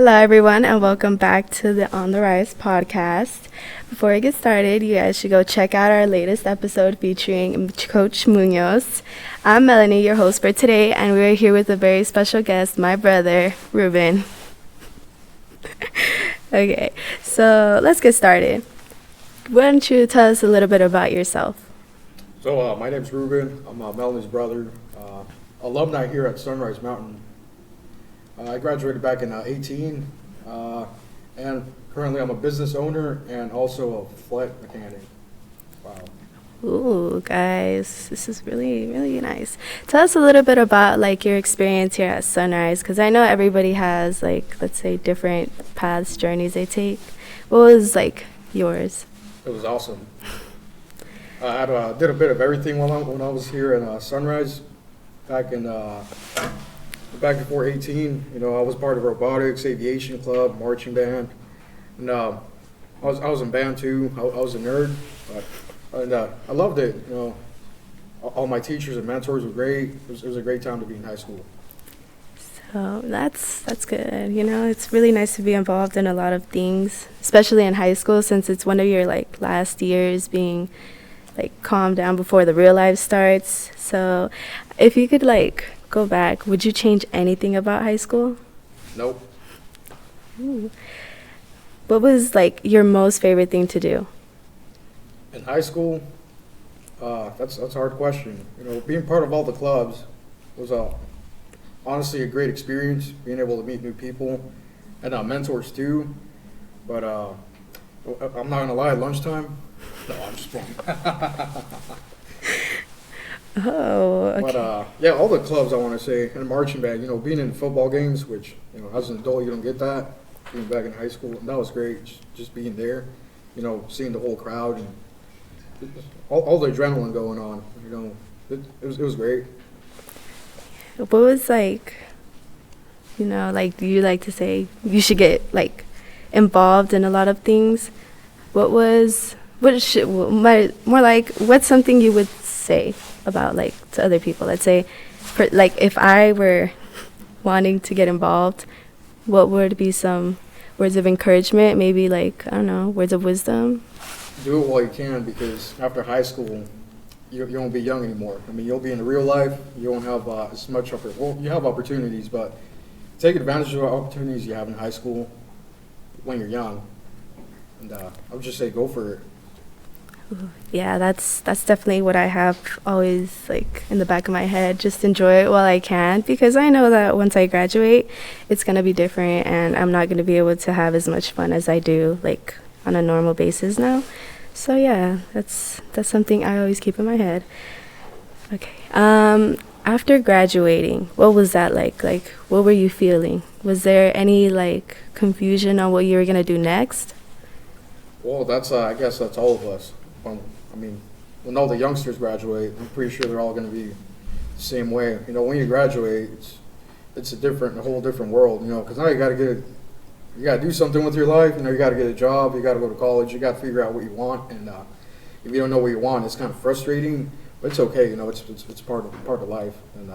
Hello, everyone, and welcome back to the On the Rise podcast. Before we get started, you guys should go check out our latest episode featuring Coach Munoz. I'm Melanie, your host for today, and we're here with a very special guest, my brother, Ruben. Okay, so let's get started. Why don't you tell us a little bit about yourself? So my name's Ruben. I'm Melanie's brother, alumni here at Sunrise Mountain. I graduated back in 18, and currently I'm a business owner and also a flight mechanic. Wow. Ooh, guys, this is really, really nice. Tell us a little bit about your experience here at Sunrise, because I know everybody has let's say different paths, journeys they take. What was yours? It was awesome. I did a bit of everything when I was here in Sunrise back before 18. I was part of robotics, aviation club, marching band, and I was in band too. I was a nerd, and I loved it. All my teachers and mentors were great. It was a great time to be in high school. So that's good. It's really nice to be involved in a lot of things, especially in high school, since it's one of your last years being calm down before the real life starts. So if you could go back, would you change anything about high school? Nope. Ooh. What was your most favorite thing to do? In high school, that's a hard question. Being part of all the clubs was honestly a great experience. Being able to meet new people and mentors too. But I'm not gonna lie, lunchtime. No, I'm just playing. Oh, okay. But yeah, all the clubs I want to say, and marching band. Being in football games, which as an adult you don't get that. Being back in high school, that was great. Just being there, seeing the whole crowd and all the adrenaline going on. It was great. What was do you like to say you should get involved in a lot of things? What's something you would say about to other people? Let's say if I were wanting to get involved, what would be some words of encouragement? Maybe I don't know, words of wisdom. Do it while you can, because after high school you won't be young anymore. You'll be in the real life. You won't have as much you have opportunities, but take advantage of the opportunities you have in high school when you're young. And I would just say go for it. Yeah, that's definitely what I have always in the back of my head. Just enjoy it while I can, because I know that once I graduate, it's gonna be different, and I'm not gonna be able to have as much fun as I do on a normal basis now. So yeah, that's something I always keep in my head. Okay. After graduating, what was that like? What were you feeling? Was there any confusion on what you were gonna do next? Well, I guess that's all of us. When all the youngsters graduate, I'm pretty sure they're all going to be the same way. When you graduate, it's a whole different world. Because now you got to do something with your life. You got to get a job. You got to go to college. You got to figure out what you want. And if you don't know what you want, it's kind of frustrating. But it's okay. It's part of life. And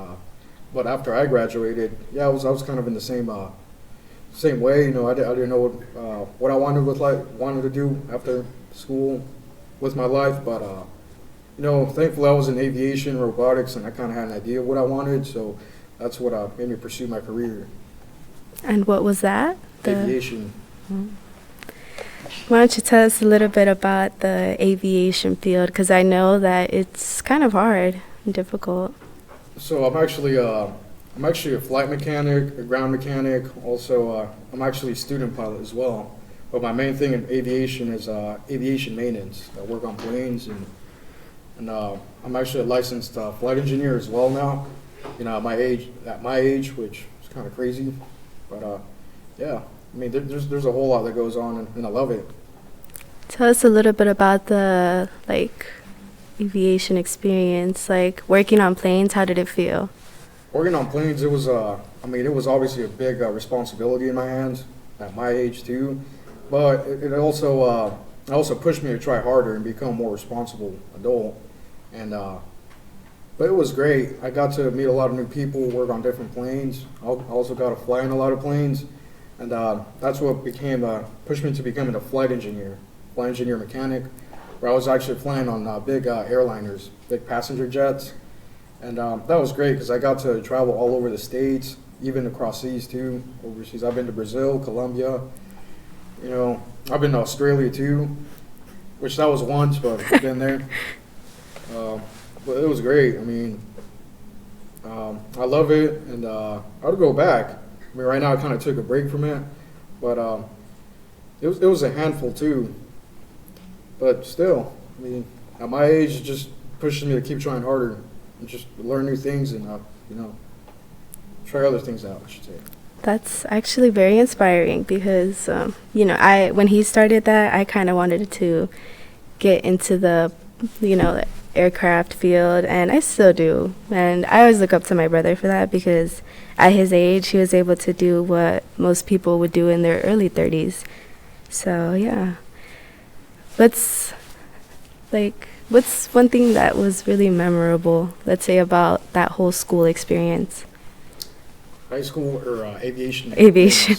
but after I graduated, yeah, I was kind of in the same way. I didn't know what I wanted to do after school with my life, but thankfully I was in aviation, robotics, and I kind of had an idea of what I wanted, so that's what made me pursue my career. And what was that? Aviation. Why don't you tell us a little bit about the aviation field, because I know that it's kind of hard and difficult. So I'm actually a flight mechanic, a ground mechanic. Also, I'm actually a student pilot as well. But my main thing in aviation is aviation maintenance. I work on planes, and I'm actually a licensed flight engineer as well now. At my age, which is kind of crazy, but yeah. There's a whole lot that goes on, and I love it. Tell us a little bit about the aviation experience, working on planes. How did it feel? Working on planes, it was it was obviously a big responsibility in my hands at my age too. But it also pushed me to try harder and become a more responsible adult. And but it was great. I got to meet a lot of new people, work on different planes. I also got to fly in a lot of planes. And that's what pushed me to becoming a flight engineer mechanic, where I was actually flying on big airliners, big passenger jets. And that was great because I got to travel all over the States, even across seas too, overseas. I've been to Brazil, Colombia, you know, I've been to Australia too, which that was once, but I've been there. But it was great. I mean, I love it, and I would go back. I mean, right now I kind of took a break from it, but it was a handful too. But still, I mean, at my age, it just pushes me to keep trying harder and just learn new things and you know, try other things out, I should say. That's actually very inspiring because, you know, when he started that, I kind of wanted to get into the, you know, the aircraft field, and I still do. And I always look up to my brother for that because at his age, he was able to do what most people would do in their early 30s. So, yeah. What's one thing that was really memorable, let's say, about that whole school experience? High school or aviation? Aviation.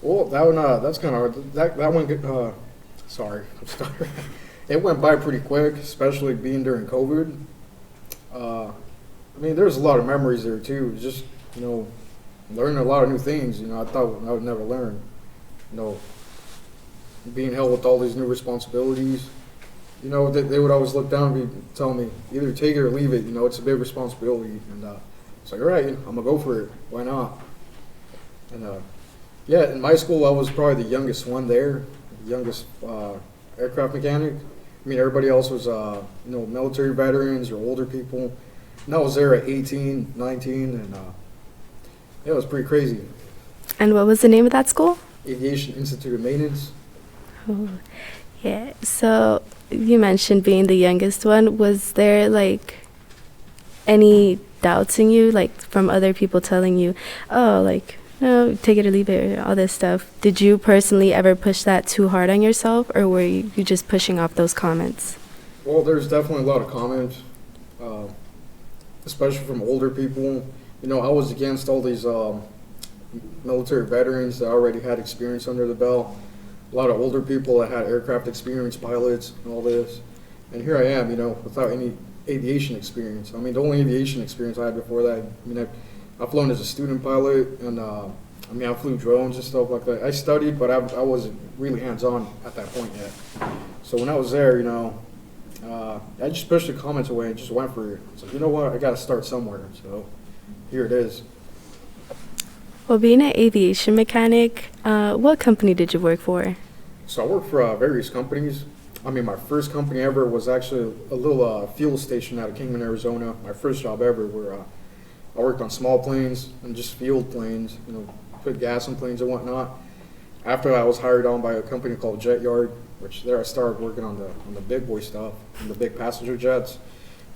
Well, that one, that's kind of hard. That one, sorry, I'm stuttering. It went by pretty quick, especially being during COVID. I mean, there's a lot of memories there too. Just, you know, learning a lot of new things. You know, I thought I would never learn. You know, being held with all these new responsibilities. You know, they would always look down and be telling me, either take it or leave it. You know, it's a big responsibility. And it's like, all right, I'm going to go for it. Why not? And yeah, in my school, I was probably the youngest one there, the youngest aircraft mechanic. I mean, everybody else was, you know, military veterans or older people. And I was there at 18, 19, and yeah, it was pretty crazy. And what was the name of that school? Aviation Institute of Maintenance. Oh, yeah. So you mentioned being the youngest one. Was there like any doubts in you, like from other people telling you, oh, like, no, take it or leave it, or all this stuff? Did you personally ever push that too hard on yourself, or were you just pushing off those comments? Well, there's definitely a lot of comments, especially from older people. You know, I was against all these military veterans that already had experience under the belt. A lot of older people that had aircraft experience, pilots, and all this. And here I am, you know, without any aviation experience. I mean, the only aviation experience I had before that, I mean, I've flown as a student pilot, and I mean, I flew drones and stuff like that. I studied, but I wasn't really hands-on at that point yet. So when I was there, you know, I just pushed the comments away and just went for it. So you know what, I got to start somewhere. So here it is. Well, being an aviation mechanic, what company did you work for? So I worked for various companies. I mean, my first company ever was actually a little fuel station out of Kingman, Arizona. My first job ever, where I worked on small planes and just field planes, you know, put gas in planes and whatnot. After that, I was hired on by a company called Jet Yard, which there I started working on the big boy stuff, on the big passenger jets,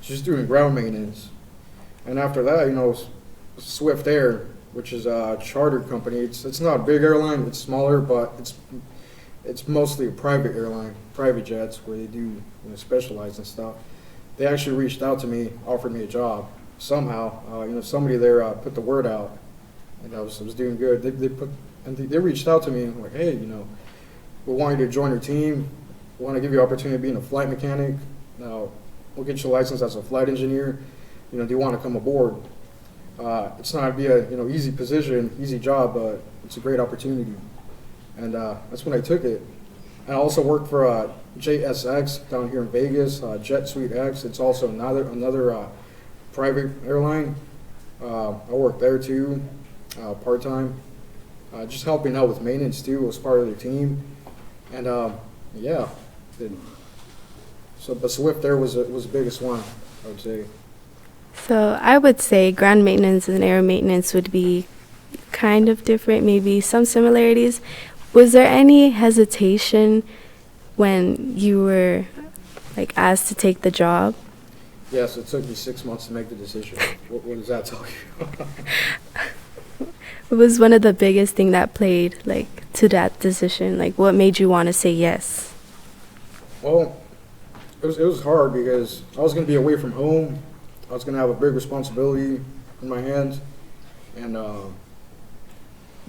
just doing ground maintenance. And after that, you know, Swift Air, which is a charter company. It's not a big airline, it's smaller, but it's mostly a private airline, private jets, where they do, you know, specialize and stuff. They actually reached out to me, offered me a job. Somehow, you know, somebody there put the word out, and I was doing good. They reached out to me and like, hey, you know, we want you to join our team. We want to give you an opportunity of being a flight mechanic. Now, we'll get you licensed as a flight engineer. You know, do you want to come aboard? It's not going to be a, you know, easy position, easy job, but it's a great opportunity. And that's when I took it. And I also worked for JSX down here in Vegas, Jet Suite X. It's also another private airline. I worked there too, part-time, just helping out with maintenance too. I was part of their team. And yeah, but Swift Air was the biggest one, I would say. So I would say ground maintenance and air maintenance would be kind of different, maybe some similarities. Was there any hesitation when you were like asked to take the job? Yes, it took me 6 months to make the decision. What does that tell you? What was one of the biggest thing that played like to that decision? Like what made you want to say yes? Well, it was hard because I was going to be away from home. I was going to have a big responsibility in my hands, and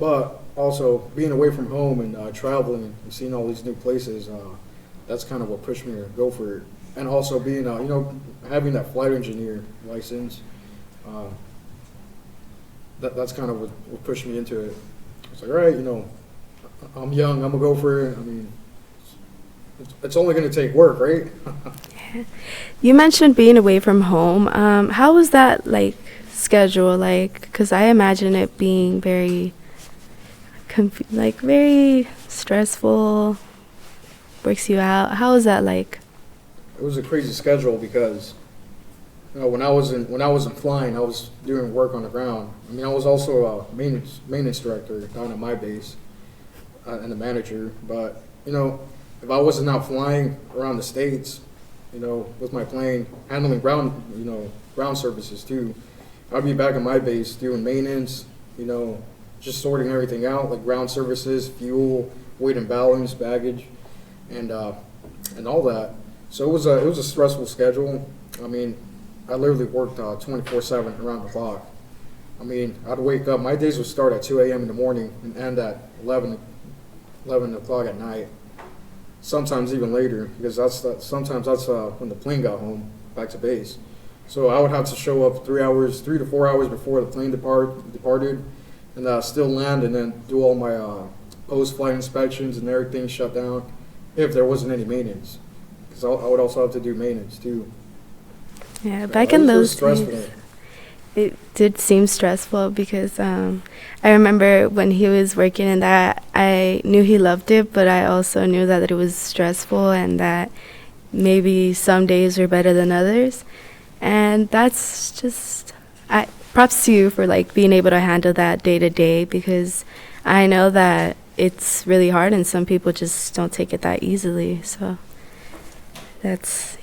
But also being away from home and traveling and seeing all these new places, that's kind of what pushed me to go for it. And also being, having that flight engineer license, uh, that's kind of what pushed me into it. It's like, all right, I'm young, I'm gonna go for it. I mean, it's only gonna take work, right? You mentioned being away from home. How was that like schedule like? Because I imagine it being very, very stressful. Works you out. How was that like? It was a crazy schedule because when I wasn't flying, I was doing work on the ground. I mean, I was also a maintenance director down at my base and a manager. But if I wasn't out flying around the states, with my plane, handling ground services too, I'd be back at my base doing maintenance. Just sorting everything out, like ground services, fuel, weight and balance, baggage, and all that. So it was a stressful schedule. I mean, I literally worked 24/7 around the clock. I mean, I'd wake up. My days would start at 2 a.m. in the morning and end at 11 o'clock at night. Sometimes even later, because sometimes that's when the plane got home back to base. So I would have to show up 3 to 4 hours before the plane departed, and still land and then do all my post-flight inspections and everything shut down if there wasn't any maintenance. Because I would also have to do maintenance too. Yeah, back in those stressful. days, it did seem stressful because I remember when he was working in that, I knew he loved it, but I also knew that it was stressful and that maybe some days were better than others. And that's just, props to you for like being able to handle that day to day, because I know that it's really hard and some people just don't take it that easily. So it's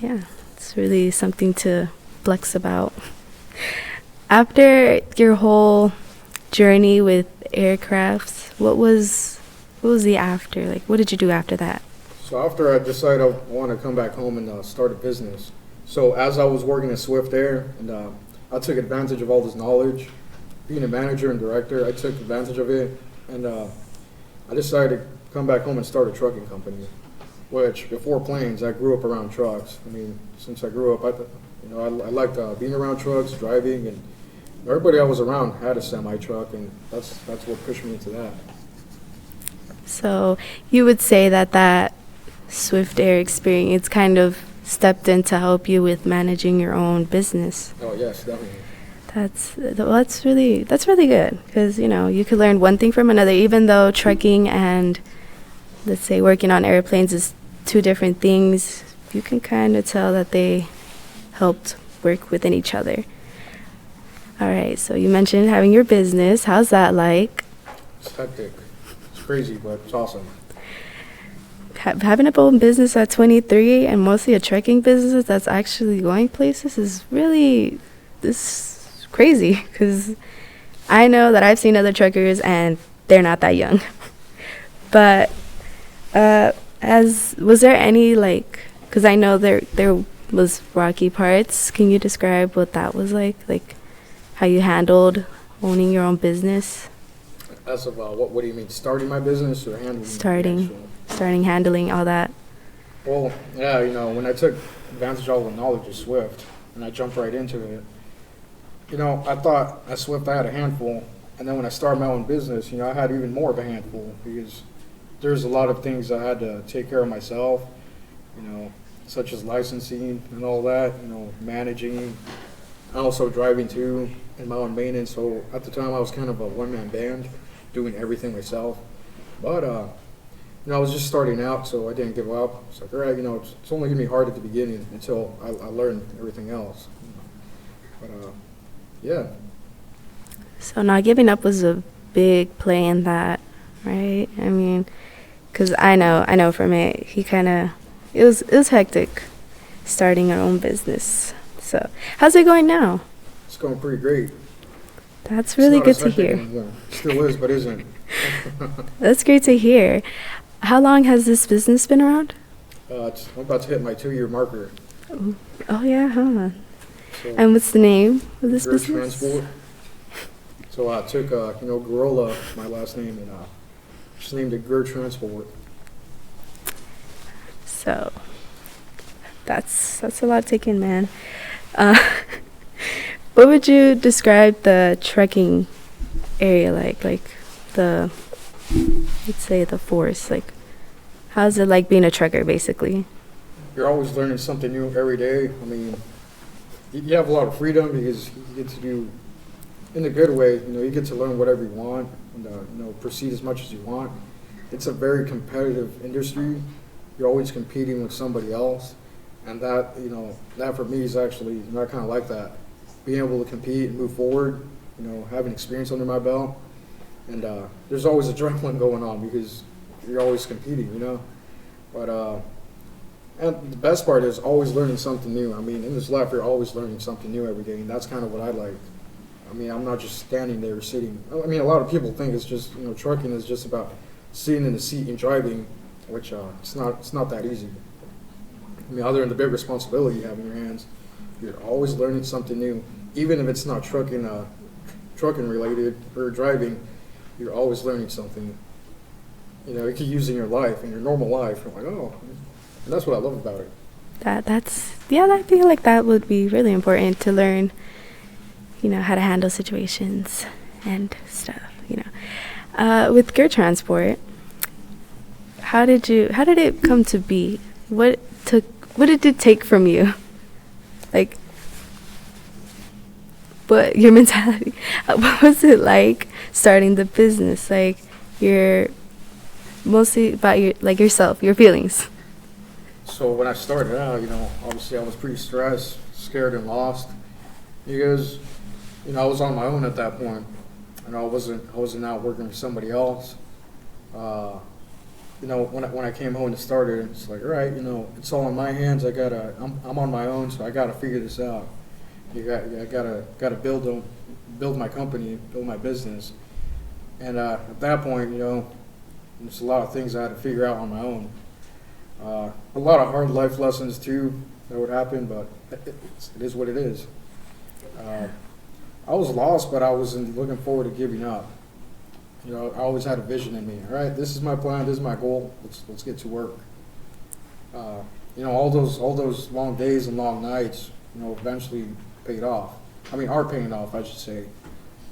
really something to flex about. After your whole journey with aircrafts, what was the after? Like, what did you do after that? So after I decided I want to come back home and start a business. So as I was working at Swift Air, and I took advantage of all this knowledge, being a manager and director, I took advantage of it, and I decided to come back home and start a trucking company. Which before planes, I grew up around trucks. I mean, since I grew up, I liked being around trucks, driving, and everybody I was around had a semi truck, and that's what pushed me into that. So you would say that Swift Air experience kind of stepped in to help you with managing your own business. Oh yes, definitely. That's really good, because you could learn one thing from another, even though trucking and, let's say, working on airplanes is two different things. You can kind of tell that they helped work within each other. All right, so you mentioned having your business. How's that like? It's hectic. It's crazy, but it's awesome. Having a own business at 23 and mostly a trucking business that's actually going places is really crazy, because I know that I've seen other truckers and they're not that young. But was there any because I know there was rocky parts. Can you describe what that was like how you handled owning your own business? As of what do you mean? Starting my business or handling? Starting handling all that. Well, yeah, when I took advantage of all the knowledge of Swift and I jumped right into it, I thought at Swift I had a handful, and then when I started my own business, I had even more of a handful, because there's a lot of things I had to take care of myself, such as licensing and all that, managing, also driving too, and my own maintenance. So at the time I was kind of a one-man band, doing everything myself. But I was just starting out, so I didn't give up. It's like, all right, it's only gonna be hard at the beginning until I learned everything else. But yeah. So not giving up was a big play in that, right? I mean, because I know for me, it was hectic starting our own business. So how's it going now? It's going pretty great. That's really good to hear. Anymore. Still is, but isn't. That's great to hear. How long has this business been around? I'm about to hit my 2-year marker. Oh yeah, huh? So And what's the name of this business? Transport. So I took, Gurrola, my last name, and just named it Gur Transport. So that's a lot to take in, man. Uh, what would you describe the trekking area like? Like the, let's say the forest. Like, how's it like being a trekker, basically? You're always learning something new every day. I mean, you have a lot of freedom because you get to do, in a good way, you get to learn whatever you want and, proceed as much as you want. It's a very competitive industry. You're always competing with somebody else. And that for me is actually, I kind of like that. Being able to compete and move forward, having experience under my belt. And there's always adrenaline going on because you're always competing. But and the best part is always learning something new. I mean, in this life, you're always learning something new every day, and that's kind of what I like. I mean, I'm not just standing there sitting. I mean, a lot of people think it's just, trucking is just about sitting in the seat and driving, which it's not that easy. I mean, other than the big responsibility you have in your hands, you're always learning something new. Even if it's not trucking related or driving, you're always learning something. You could use in your life, in your normal life. You're like, oh, and that's what I love about it. I feel like that would be really important to learn, how to handle situations and stuff, With Gear Transport, how did it come to be? What did it take from you? Like, what your mentality? What was it like starting the business? Like, you're mostly about yourself, your feelings. So when I started out, obviously I was pretty stressed, scared, and lost because, I was on my own at that point, and I wasn't out working for somebody else. When I came home and started, it's like, all right, it's all in my hands. I'm on my own, so I gotta figure this out. I gotta build my company, build my business, and at that point, there's a lot of things I had to figure out on my own. A lot of hard life lessons too that would happen, but it is what it is. I was lost, but I wasn't looking forward to giving up. I always had a vision in me. All right, this is my plan. This is my goal. Let's get to work. All those long days and long nights, eventually paid off. I mean, are paying off, I should say.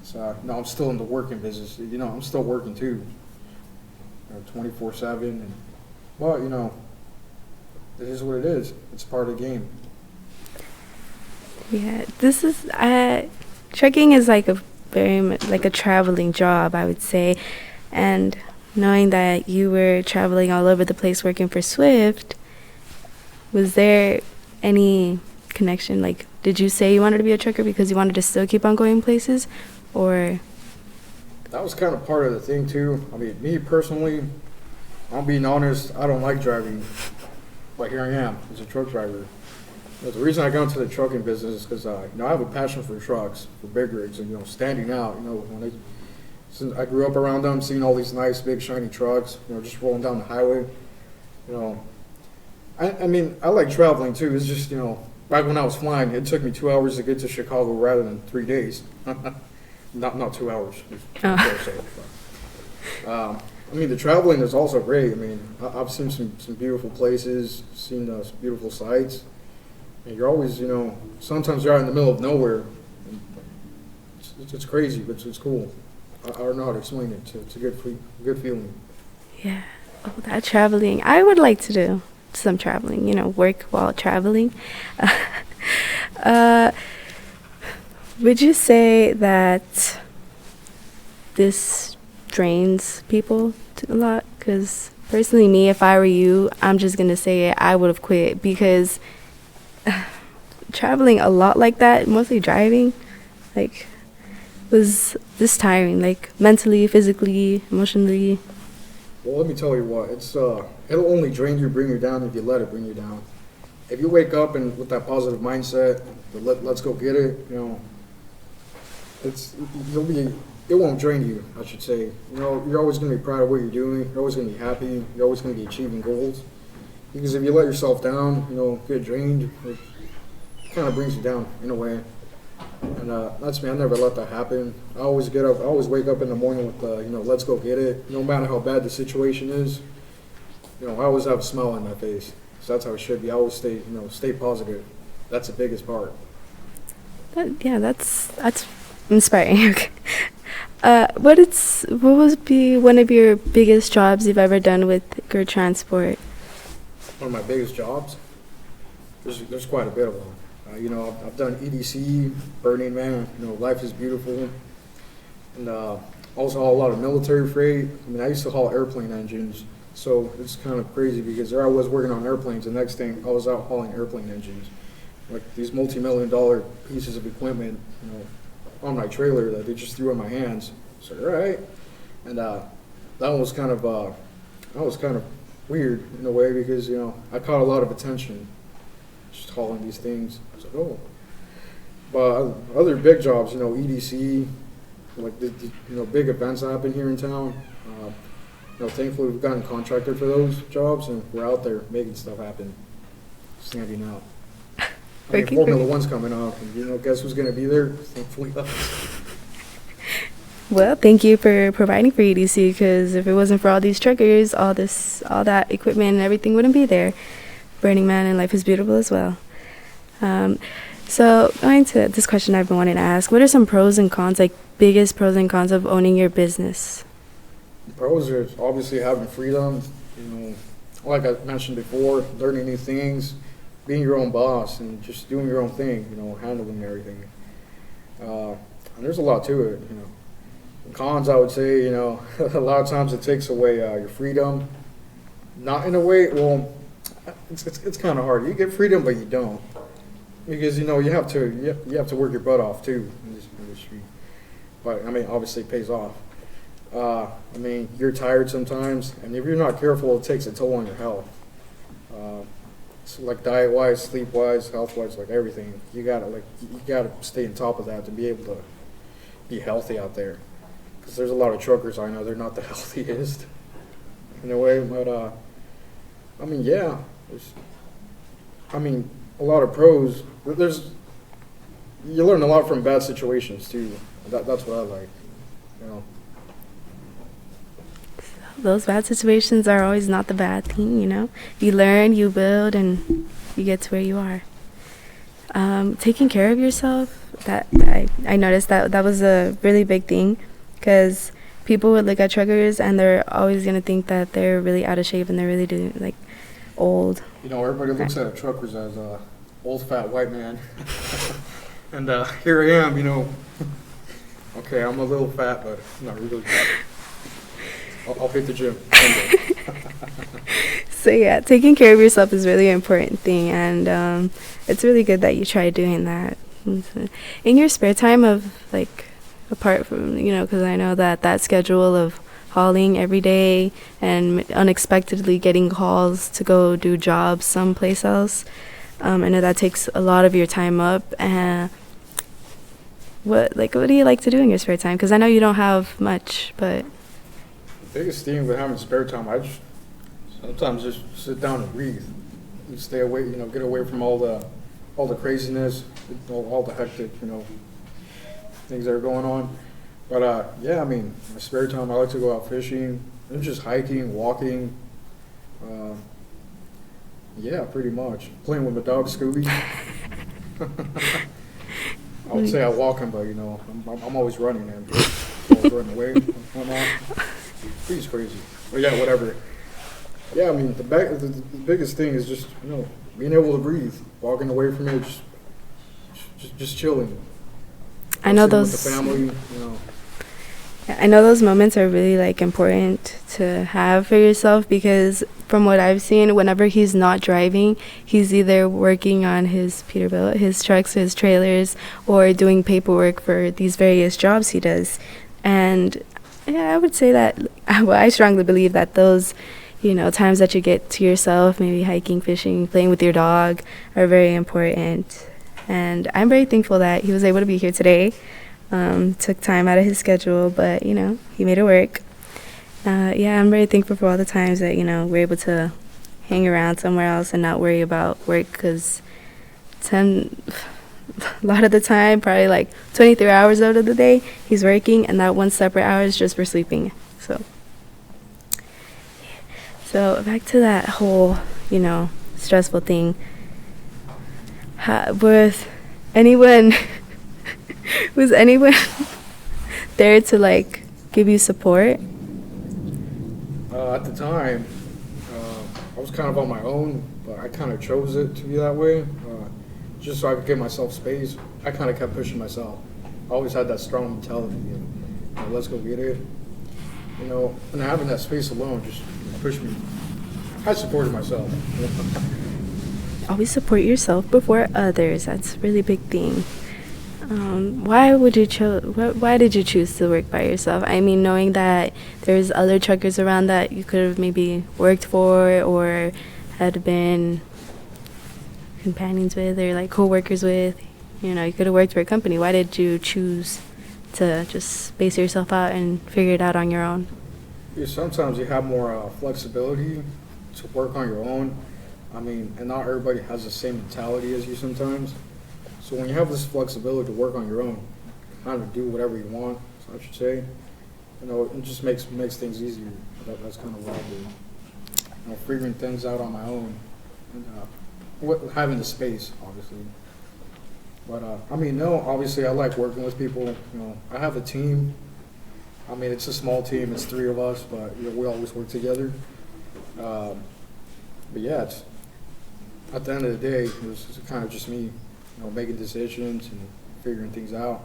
So I'm still in the working business. I'm still working too. 24/7, and well, it is what it is. It's part of the game. Yeah, this is trekking is like a very like a traveling job, I would say, and knowing that you were traveling all over the place working for Swift, was there any connection? Like, did you say you wanted to be a trucker because you wanted to still keep on going places, or? That was kind of part of the thing too. I mean, me personally, I'm being honest, I don't like driving, but here I am as a truck driver. The reason I got into the trucking business is because I have a passion for trucks, for big rigs, and standing out. Since I grew up around them, seeing all these nice big shiny trucks, just rolling down the highway. I mean, I like traveling too. It's just back when I was flying, it took me 2 hours to get to Chicago rather than 3 days. Not 2 hours. I mean, the traveling is also great. I mean, I've seen some beautiful places, seen some beautiful sights. And you're always, sometimes you're out in the middle of nowhere. It's crazy, but it's cool. I don't know how to explain it. It's a good feeling. Yeah. Oh, that traveling. I would like to do some traveling, work while traveling. Would you say that this drains people a lot? Because personally, me, if I were you, I'm just going to say it, I would have quit because traveling a lot like that, mostly driving, like, was this tiring, like mentally, physically, emotionally? Well, let me tell you what, it'll only drain you, bring you down if you let it bring you down. If you wake up and with that positive mindset, let's go get it, it won't drain you, I should say. You're always going to be proud of what you're doing. You're always going to be happy. You're always going to be achieving goals. Because if you let yourself down, get drained, it kind of brings you down in a way. And that's me. I never let that happen. I always get up. I always wake up in the morning with let's go get it. No matter how bad the situation is, I always have a smile on my face. So that's how it should be. I always stay positive. That's the biggest part. Yeah, that's inspiring. Okay. What would be one of your biggest jobs you've ever done with Gur Transport? One of my biggest jobs. There's quite a bit of them. I've done EDC, Burning Man. Life is Beautiful, and also haul a lot of military freight. I mean, I used to haul airplane engines, so it's kind of crazy because there I was working on airplanes. The next thing I was out hauling airplane engines, like these multi-million-dollar pieces of equipment, on my trailer that they just threw in my hands. So all right, and that was kind of weird in a way because I caught a lot of attention just hauling these things. I was like, oh. But other big jobs, EDC, like the big events that happen here in town. Thankfully we've gotten contracted for those jobs, and we're out there making stuff happen, standing out. I mean, Formula One's coming up, and guess who's going to be there? Thankfully us. Well, thank you for providing for EDC, because if it wasn't for all these truckers, all that equipment and everything wouldn't be there. Burning Man and Life is Beautiful as well. So going to this question I've been wanting to ask, what are some pros and cons, like biggest pros and cons of owning your business? The pros are obviously having freedom, like I mentioned before, learning new things, being your own boss, and just doing your own thing, handling everything. And there's a lot to it, Cons, I would say, a lot of times it takes away your freedom. Not in a way, well, it's kind of hard. You get freedom, but you don't, because you have to work your butt off too in this industry. But I mean, obviously, it pays off. I mean, you're tired sometimes, and if you're not careful, it takes a toll on your health. So like diet-wise, sleep-wise, health-wise, like everything, you gotta stay on top of that to be able to be healthy out there. Because there's a lot of truckers I know, they're not the healthiest in a way, but I mean, yeah, a lot of pros. You learn a lot from bad situations too. That's what I like, Those bad situations are always not the bad thing, You learn, you build, and you get to where you are. Taking care of yourself, that I noticed that was a really big thing, because people would look at truckers and they're always going to think that they're really out of shape and they're really old. Everybody looks at truckers as a old fat white man. And here I am, okay, I'm a little fat, but not really fat. I'll hit the gym. So yeah, taking care of yourself is really an important thing, and it's really good that you try doing that. In your spare time apart from, because I know that schedule of hauling every day and unexpectedly getting calls to go do jobs someplace else, I know that takes a lot of your time up. And what do you like to do in your spare time? Because I know you don't have much, but the biggest thing with having spare time, I just sometimes just sit down and breathe, and stay away, get away from all the craziness, all the hectic, things that are going on. But yeah, I mean, my spare time, I like to go out fishing, and just hiking, walking. Yeah, pretty much. Playing with my dog Scooby. I would say I walk him, but I'm always running and always running away and whatnot. He's crazy. But yeah, whatever. Yeah, I mean, the biggest thing is just being able to breathe, walking away from it, just chilling. I know Sitting those. with the family, I know those moments are really important to have for yourself, because from what I've seen, whenever he's not driving, he's either working on his Peterbilt, his trucks, his trailers, or doing paperwork for these various jobs he does. And yeah, I would say that, well, I strongly believe that those, times that you get to yourself, maybe hiking, fishing, playing with your dog, are very important. And I'm very thankful that he was able to be here today. Took time out of his schedule, but he made it work. Yeah, I'm very thankful for all the times that we're able to hang around somewhere else and not worry about work, because a lot of the time, probably like 23 hours out of the day, he's working, and that one separate hour is just for sleeping. So back to that whole, stressful thing. Was anyone was anyone there to like give you support? At the time, I was kind of on my own, but I kind of chose it to be that way, just so I could give myself space. I kind of kept pushing myself. I always had that strong mentality, let's go get it. And having that space alone just pushed me. I supported myself. Always support yourself before others. That's a really big thing. Why did you choose to work by yourself? I mean, knowing that there's other truckers around that you could have maybe worked for or had been companions with or like co-workers with, you could have worked for a company. Why did you choose to just space yourself out and figure it out on your own? Yeah, sometimes you have more flexibility to work on your own. I mean, and not everybody has the same mentality as you sometimes. So when you have this flexibility to work on your own, kind of do whatever you want, I should say, it just makes things easier. That's kind of what I do. Figuring things out on my own, and having the space, obviously. But obviously I like working with people. I have a team. I mean, it's a small team. It's 3 of us, but we always work together. But yeah, it's at the end of the day, it's kind of just me, making decisions and figuring things out.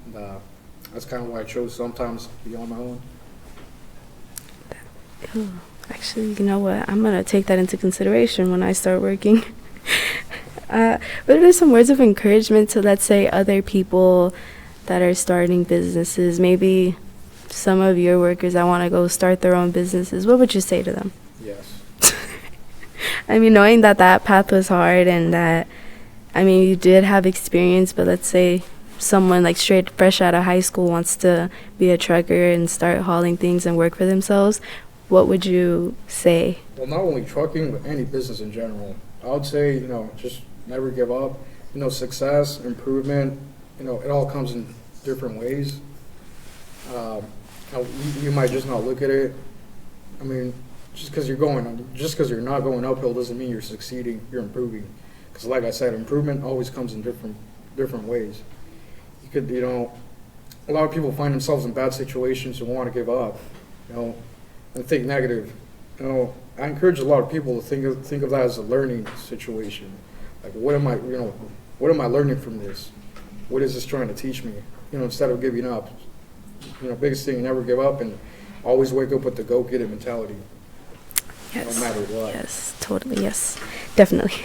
And that's kind of why I chose sometimes to be on my own. Ooh, actually, you know what? I'm going to take that into consideration when I start working. What are some words of encouragement to, let's say, other people that are starting businesses? Maybe some of your workers that want to go start their own businesses. What would you say to them? Yes. I mean, knowing that path was hard and that, you did have experience, but let's say someone like straight fresh out of high school wants to be a trucker and start hauling things and work for themselves, what would you say? Well, not only trucking, but any business in general. I would say, just never give up. Success, improvement, it all comes in different ways. You might just not look at it. I mean, just because you're not going uphill doesn't mean you're succeeding. You're improving. Because, like I said, improvement always comes in different ways. You could, a lot of people find themselves in bad situations and want to give up, and think negative. I encourage a lot of people to think of that as a learning situation. Like, what am I learning from this? What is this trying to teach me? Instead of giving up. Biggest thing, never give up and always wake up with the go get it mentality. Yes. No matter what. Yes, totally. Yes, definitely.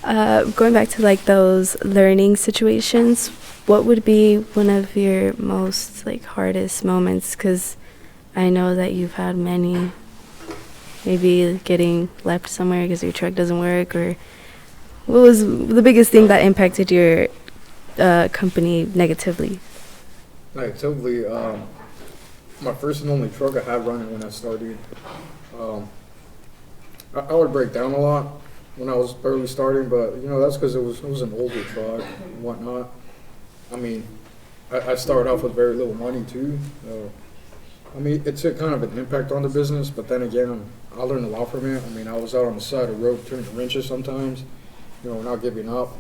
Going back to like those learning situations, what would be one of your most like hardest moments? Because I know that you've had many. Maybe getting left somewhere because your truck doesn't work, or what was the biggest thing that impacted your company negatively? Negatively, my first and only truck I had running when I started. I would break down a lot when I was early starting, but that's because it was an older truck and whatnot. I mean, I started off with very little money too. It took kind of an impact on the business, but then again, I learned a lot from it. I was out on the side of the road turning wrenches sometimes, not giving up.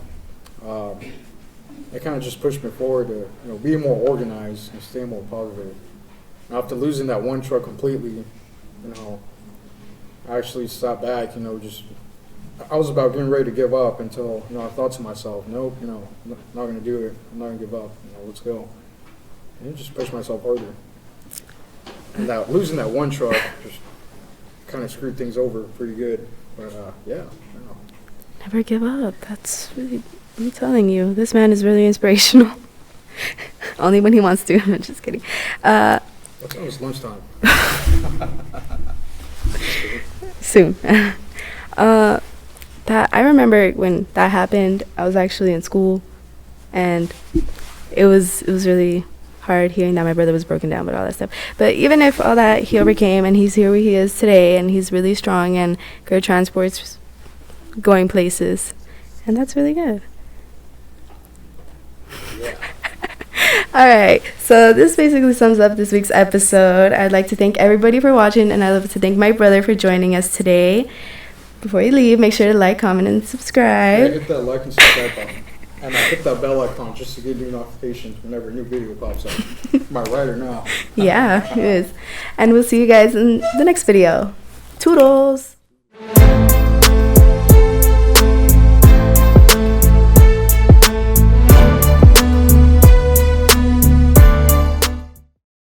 It kind of just pushed me forward to, be more organized and stay more positive. And after losing that one truck completely, I actually stopped back, I was about getting ready to give up until, I thought to myself, nope, I'm not going to do it. I'm not going to give up. Let's go. And just pushed myself harder. And losing that one truck just kind of screwed things over pretty good. But, yeah. Never give up. That's really, I'm telling you, this man is really inspirational. Only when he wants to. I'm just kidding. What time is lunchtime? Soon. That I remember when that happened, I was actually in school, and it was really hard hearing that my brother was broken down, but all that stuff. But even if all that he overcame, and he's here where he is today, and he's really strong, and good transport's going places, and that's really good. All right, so this basically sums up this week's episode. I'd like to thank everybody for watching, and I'd love to thank my brother for joining us today. Before you leave, make sure to like, comment, and Yeah, subscribe. hit that like and subscribe button. And hit that bell icon just to get new notifications whenever a new video pops up. Am I right or no? Yeah, it is. And we'll see you guys in the next video. Toodles!